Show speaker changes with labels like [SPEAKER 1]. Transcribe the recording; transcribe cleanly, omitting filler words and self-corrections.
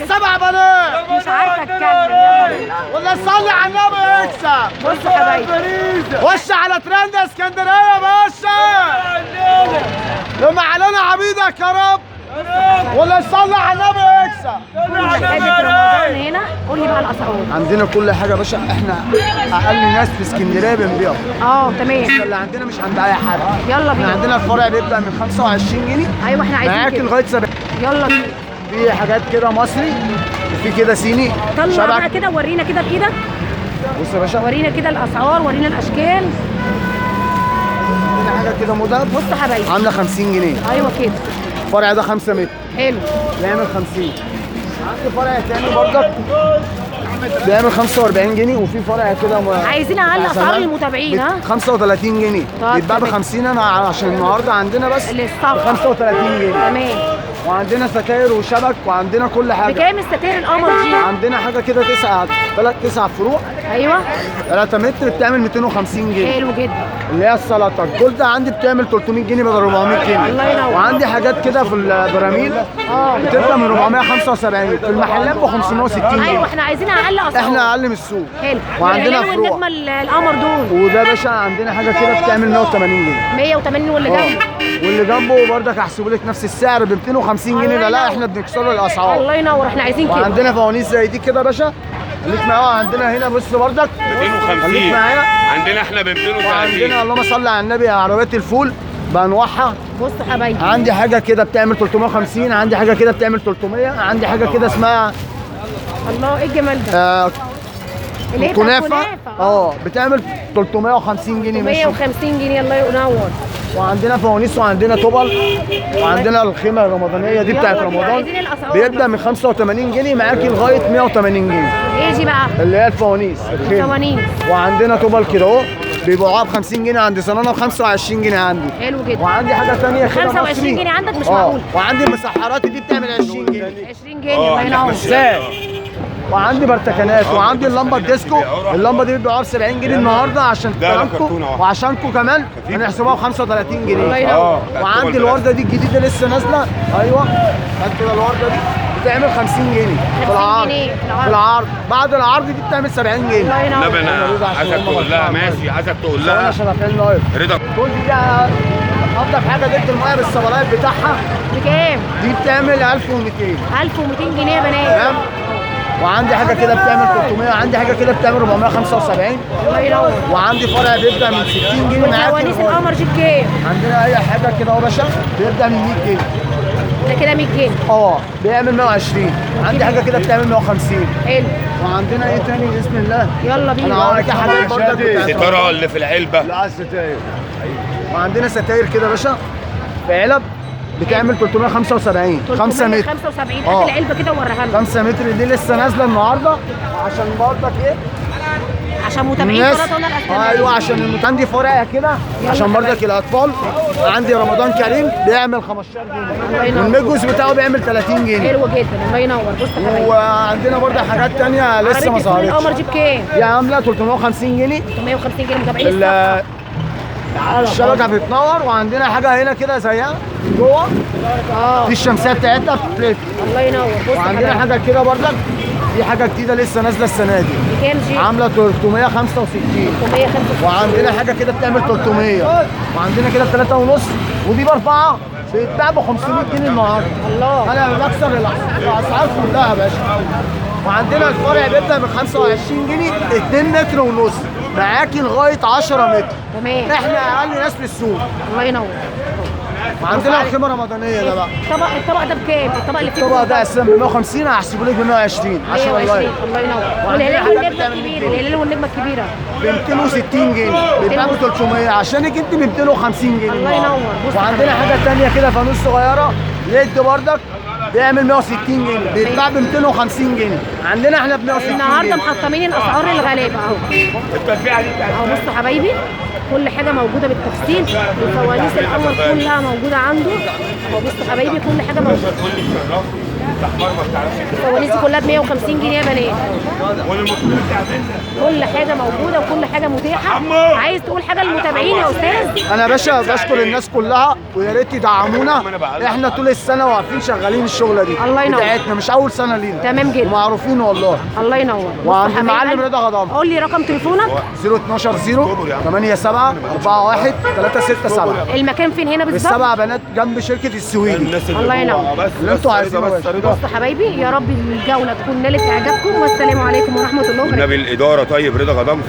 [SPEAKER 1] السبع بنات
[SPEAKER 2] مش عارفه اتكلم. يلا بينا.
[SPEAKER 1] ولا صلي على النبي اكسب.
[SPEAKER 2] بصوا يا حبايبي،
[SPEAKER 1] وش على ترند اسكندريه يا باشا. لما علينا عبيدك يا رب. ولا صلي على النبي اكسب.
[SPEAKER 2] كل حاجه رمضان هنا. قول لي بقى الاسعار.
[SPEAKER 1] عندنا كل حاجه يا باشا، احنا اقل ناس في اسكندريه بنبيع.
[SPEAKER 2] تمام.
[SPEAKER 1] اللي عندنا مش عند اي حد.
[SPEAKER 2] يلا
[SPEAKER 1] احنا
[SPEAKER 2] بينا.
[SPEAKER 1] عندنا الفرع بيبدا من 25 جنيه.
[SPEAKER 2] ايوه احنا عايزين
[SPEAKER 1] معاك
[SPEAKER 2] كده.
[SPEAKER 1] لغايه 70.
[SPEAKER 2] يلا بينا.
[SPEAKER 1] في حاجات كده مصري وفي كده صيني.
[SPEAKER 2] طلع بقى كده ورينا كده بايدك.
[SPEAKER 1] بص يا باشا،
[SPEAKER 2] ورينا كده الاسعار، ورينا الاشكال.
[SPEAKER 1] في حاجه كده موديل.
[SPEAKER 2] بص يا حبايبي،
[SPEAKER 1] عامله 50 جنيه.
[SPEAKER 2] ايوه كده.
[SPEAKER 1] الفرع ده 5 متر
[SPEAKER 2] حلو.
[SPEAKER 1] بيعمل 50. عندي فرع تاني برضك بيعمل 45 جنيه، وفي فرع كده
[SPEAKER 2] عايزين اقل اسعار للمتابعين. ها
[SPEAKER 1] 35 جنيه
[SPEAKER 2] طب
[SPEAKER 1] بيتباع ب
[SPEAKER 2] تمام.
[SPEAKER 1] 50. انا عشان النهارده عندنا بس
[SPEAKER 2] للصف
[SPEAKER 1] 35 جنيه.
[SPEAKER 2] تمام.
[SPEAKER 1] وعندنا ستاير وشبك وعندنا كل حاجه.
[SPEAKER 2] بكام الستاير القمر دي؟
[SPEAKER 1] عندنا حاجه كده 9 فروع.
[SPEAKER 2] ايوه
[SPEAKER 1] 3 متر بتعمل 250 جنيه.
[SPEAKER 2] حلو جدا.
[SPEAKER 1] اللي هي السلطه الجولده عندي بتعمل 300 جنيه بدل 400 جنيه.
[SPEAKER 2] الله ينور.
[SPEAKER 1] وعندي حاجات كده في البراميل بتبدا من 475، في المحلات ب 560 جنيه.
[SPEAKER 2] ايوه احنا عايزين اقل اسعار.
[SPEAKER 1] احنا اقل من السوق.
[SPEAKER 2] حلو.
[SPEAKER 1] وعندنا
[SPEAKER 2] والهلال
[SPEAKER 1] فروع.
[SPEAKER 2] والنجمه القمر دول
[SPEAKER 1] وده باشا عندنا حاجه كده بتعمل 180 جنيه.
[SPEAKER 2] 180. واللي جنبه
[SPEAKER 1] واللي جنبه برضك هحسبه لك نفس السعر ب 250 جنيه. لا احنا بنكسر الاسعار.
[SPEAKER 2] الله ينور. احنا عايزين كده.
[SPEAKER 1] وعندنا فوانيس زي دي كده يا باشا. خليك معايا. عندنا هنا بص برضك
[SPEAKER 3] 250.
[SPEAKER 1] خليك معايا.
[SPEAKER 3] عندنا احنا ب 230.
[SPEAKER 1] وعندنا اللهم صل على النبي عربيات الفول بانواعها.
[SPEAKER 2] بص يا حبايبي،
[SPEAKER 1] عندي حاجه كده بتعمل 350، عندي حاجه كده بتعمل 300، عندي حاجه كده اسمها
[SPEAKER 2] الله ايه الجمال ده. اللي هي بتاعت
[SPEAKER 1] كنافه. بتعمل 350 جنيه ماشي.
[SPEAKER 2] 150 جنيه. الله ينور.
[SPEAKER 1] وعندنا فوانيس وعندنا طبل وعندنا الخيمه الرمضانيه دي بتاعت
[SPEAKER 2] يلا بينا.
[SPEAKER 1] رمضان.
[SPEAKER 2] عايزين الأسعار
[SPEAKER 1] بيبدا
[SPEAKER 2] بقى.
[SPEAKER 1] من 85 جنيه معاكي لغايه 180 جنيه
[SPEAKER 2] ايه دي بقى؟
[SPEAKER 1] اللي هي الفوانيس الخيمه.
[SPEAKER 2] فوانيس.
[SPEAKER 1] وعندنا طبل كده اهو بيبيعوها ب 50 جنيه عندي صنانه ب 25 جنيه عندي.
[SPEAKER 2] حلو جدا.
[SPEAKER 1] وعندي حاجه ثانيه كده
[SPEAKER 2] 25
[SPEAKER 1] مصري.
[SPEAKER 2] جنيه عندك مش معقول.
[SPEAKER 1] وعندي المسحرات دي بتعمل 20 جنيه.
[SPEAKER 2] 20 جنيه. الله ينور.
[SPEAKER 1] وعندي برتكانات وعندي اللمبه الديسكو. اللمبه دي بتبيعوها ب 70 جنيه النهارده عشان كرامكم وعشانكم كمان هنحسبوها ب 35
[SPEAKER 2] الله
[SPEAKER 1] جنيه.
[SPEAKER 2] ينور.
[SPEAKER 1] وعندي الورده دي الجديده لسه نازله. ايوه هات كده الورده دي بتعمل 50 جنيه في العرض.
[SPEAKER 2] جنيه
[SPEAKER 1] في العرض. بعد العرض دي بتعمل 70 جنيه.
[SPEAKER 2] الله ينور.
[SPEAKER 3] نبي انا عايزك تقول لها ماشي، عايزك تقول لها
[SPEAKER 1] عشان عارفين لايف
[SPEAKER 3] رضا.
[SPEAKER 1] كل دي افضل حاجه ضد الميه بالصبلايت بتاعها.
[SPEAKER 2] بكام؟
[SPEAKER 1] دي بتعمل 1200.
[SPEAKER 2] 1200 جنيه يا بنات.
[SPEAKER 1] تمام. وعندي حاجه كده بتعمل 300، وعندي حاجه كده بتعمل 475.
[SPEAKER 2] الله ينور.
[SPEAKER 1] وعندي فرع بيبدا من 60 جنيه معاك.
[SPEAKER 2] والفوانيس القمر دي بكام؟
[SPEAKER 1] عندنا اي حاجه كده اهو يا باشا بيبدا من 100 جنيه.
[SPEAKER 2] ده كده 100 جنيه.
[SPEAKER 1] بيعمل 120. عندي حاجه كده بتعمل 150.
[SPEAKER 2] حلو.
[SPEAKER 1] وعندنا ايه تاني باذن الله؟
[SPEAKER 2] يلا بينا.
[SPEAKER 1] انا هوريك حاجات برضه بتاعت
[SPEAKER 3] الستاره اللي في العلبه.
[SPEAKER 1] لا الستاير. وعندنا ستاير كده يا باشا في علب بتعمل 375. 5 متر.
[SPEAKER 2] 375. هات العلبه كده ووريها لنا
[SPEAKER 1] 5 متر دي لسه نازله النهارده عشان برضك ايه؟
[SPEAKER 2] عشان متابعين
[SPEAKER 1] الناس.
[SPEAKER 2] قناه الاسئله.
[SPEAKER 1] ايوه عشان عندي فرع كده عشان برضك الاطفال. عندي رمضان كريم بيعمل 15 جنيه. والمجوز بتاعه بيعمل 30 جنيه.
[SPEAKER 2] حلو جدا. الله ينور. بص يا حبايبي،
[SPEAKER 1] وعندنا برضه حاجات تانية لسه ما
[SPEAKER 2] عربية الفول القمر
[SPEAKER 1] ظهرتش.
[SPEAKER 2] دي بكام؟
[SPEAKER 1] دي عامله 350 جنيه.
[SPEAKER 2] 350 جنيه. متابعين الصفحه.
[SPEAKER 1] الشبكه بتنور. وعندنا حاجه هنا كده زيها جوه. دي الشمسيه بتاعتها بتلف.
[SPEAKER 2] الله ينور. بص يا
[SPEAKER 1] وعندنا
[SPEAKER 2] حبايبي،
[SPEAKER 1] حاجه كده برضك دي حاجه جديده لسه نازله السنه دي
[SPEAKER 2] بكام دي؟
[SPEAKER 1] عامله 365.
[SPEAKER 2] 365.
[SPEAKER 1] وعندنا حاجه كده بتعمل 300. وعندنا كده ب 3 ونص. ودي باربعه بيتباع ب 500 جنيه النهارده.
[SPEAKER 2] الله.
[SPEAKER 1] انا بكسر الاسعار كلها يا باشا. وعندنا الفرع بيبدا من 25 جنيه 2 متر ونص معاكي لغايه 10 متر.
[SPEAKER 2] تمام.
[SPEAKER 1] احنا اقل ناس في السوق.
[SPEAKER 2] الله ينور.
[SPEAKER 1] وعندنا الخيمه الرمضانيه ده بقى.
[SPEAKER 2] الطبق ده بكام؟ الطبق اللي فيه
[SPEAKER 1] الطبق ده اساسا ب 150 هحسبه لك ب 120 عشان
[SPEAKER 2] 120.
[SPEAKER 1] الله.
[SPEAKER 2] الله ينور.
[SPEAKER 1] وعندنا
[SPEAKER 2] والهلال
[SPEAKER 1] حاجات
[SPEAKER 2] والنجمه
[SPEAKER 1] بتعمل
[SPEAKER 2] الكبيره.
[SPEAKER 1] 200.
[SPEAKER 2] الهلال والنجمه الكبيره
[SPEAKER 1] ب 260 جنيه بيتباع ب 300 عشانك انت ب 250 جنيه.
[SPEAKER 2] الله ينور. بص
[SPEAKER 1] وعندنا حاجه ثانيه كده فانوس صغيره ليد بردك بيعمل 160 جنيه بيتباع ب 250 جنيه. عندنا احنا ب 160 جنيه.
[SPEAKER 2] النهارده محطمين الاسعار الغلابه اهو.
[SPEAKER 3] الترفيعه دي بتاعت
[SPEAKER 2] اهو بصوا حبايبي، كل حاجه موجوده بالتفصيل. الفوانيس القمر كلها موجوده عنده اهو. بصوا حبايبي كل حاجه موجوده.
[SPEAKER 3] تقول لي الشراف الاحمر ما بتعرفش.
[SPEAKER 2] الفوانيس دي كلها ب 150 جنيه يا بنات. كل حاجه موجوده وكل حاجه متاحه. عايز تقول حاجه للمتابعين يا استاذ؟
[SPEAKER 1] انا يا باشا بشكر الناس كلها ويا ريت يدعمونا.
[SPEAKER 3] أنا بعلق.
[SPEAKER 1] احنا طول السنه واقفين شغالين الشغله دي
[SPEAKER 2] الله ينور.
[SPEAKER 1] بتاعتنا، مش اول سنه لينا.
[SPEAKER 2] تمام جدا.
[SPEAKER 1] ومعروفين والله.
[SPEAKER 2] الله ينور.
[SPEAKER 1] وعند
[SPEAKER 2] بص يا
[SPEAKER 1] المعلم
[SPEAKER 2] حبايب
[SPEAKER 1] رضا غضام.
[SPEAKER 2] قول لي رقم تليفونك.
[SPEAKER 1] 012 87 41 367.
[SPEAKER 2] المكان فين هنا بالظبط؟
[SPEAKER 1] بالسبع بنات جنب شركه السويدي
[SPEAKER 3] الناس
[SPEAKER 2] الله ينور.
[SPEAKER 3] بس
[SPEAKER 1] اللي انتوا عايزينه يا باشا.
[SPEAKER 2] بصوا حبايبي، يا رب الجوله تكون نالت اعجابكم، والسلام عليكم ورحمه الله وبركاته.
[SPEAKER 3] النبي الاداره طيب رضا غضام